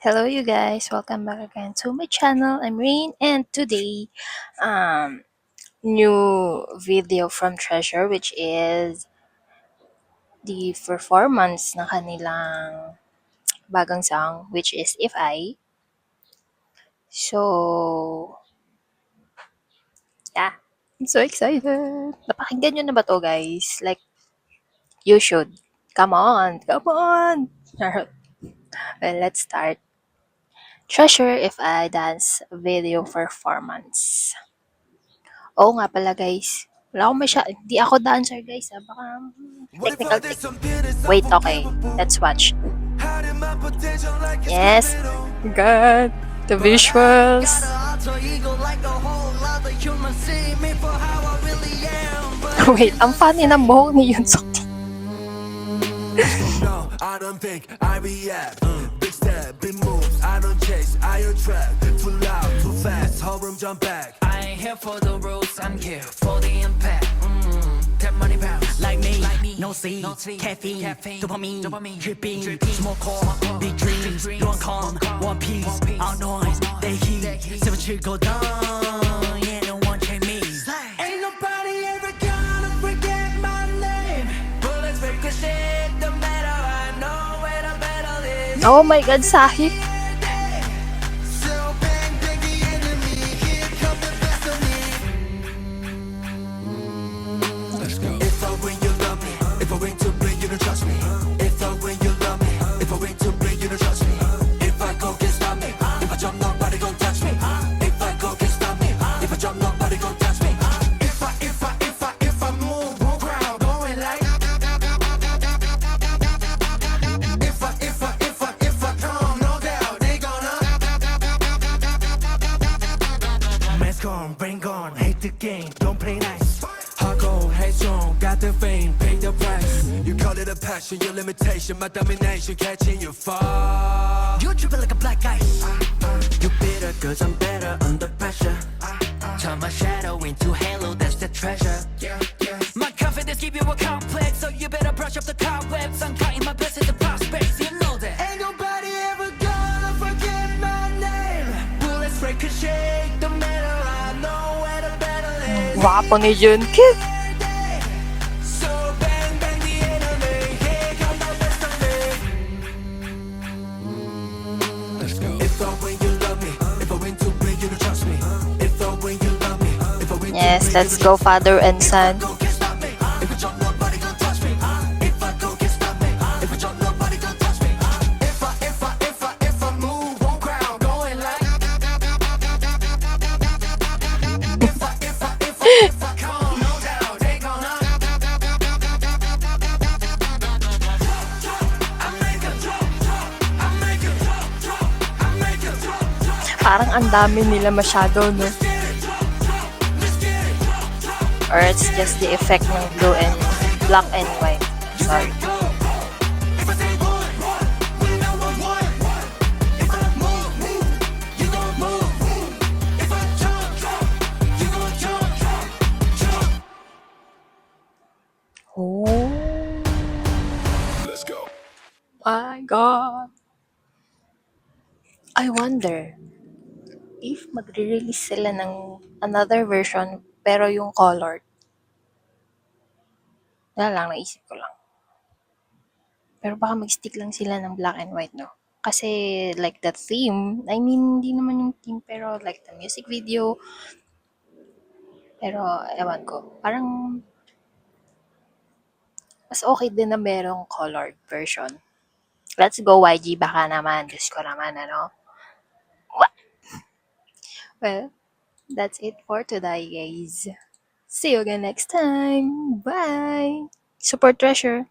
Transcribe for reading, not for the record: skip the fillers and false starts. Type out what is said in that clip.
Hello, you guys. Welcome back again to my channel. I'm Rain, and today, um, new video from Treasure, which is the performance ng kanilang bagong song, which is If I. So, yeah, I'm so excited. Napakinggan nyo na ba to, guys? Like, you should. Come on, come on. Well, let's start. Treasure If I dance video performance. Oo nga pala guys. Wala akong hindi ako dancer guys baka technical thing. Wait, okay. Let's watch. Yes. God. The visuals. Wait, ang funny ng buhok ni Yoon Suk. I don't think I react. Big step, big moves. I don't chase, I attract. Too loud, too fast. Whole room jump back. I ain't here for the rules, I'm here for the impact. Tap money bounce like me. No sleep, caffeine, dopamine, dripping. Smoke core, big dreams. You want calm, one piece. Our noise, they heat. Seven shit go down. Yeah, no one can me. Ain't nobody ever gonna forget my name. Bullets ricochet, no matter I know where the battle is. Oh my God, Sahib. Brain gone, hate the game, don't play nice. Hardcore, hate strong, got the fame, pay the price. You call it a passion, your limitation, my domination, catching you fall. You tripping like a black ice. You bitter, cause I'm better under pressure. Turn my shadow into halo, that's the treasure. My confidence give you a complex, so you better brush up the cobwebs. I'm cutting my best at the prospects, you know that. Ain't nobody ever gonna forget my name. Bullets ricochet, the matter. Guwapo ni Junkip. Yes, let's go father and son. Parang ang dami nila masyado, no? Or it's just the effect ng blue and black and white. Sorry. Oh. Let's go. My God. I wonder if magre-release sila ng another version pero yung colored. Wala lang, naisip ko lang. Pero baka mag-stick lang sila ng black and white, no? Kasi like the theme, I mean, hindi naman yung theme pero like the music video. Pero ewan ko, parang mas okay din na merong colored version. Let's go YG, baka naman. Diyos ko naman, ano? Well, that's it for today, guys. See you again next time. Bye! Support Treasure!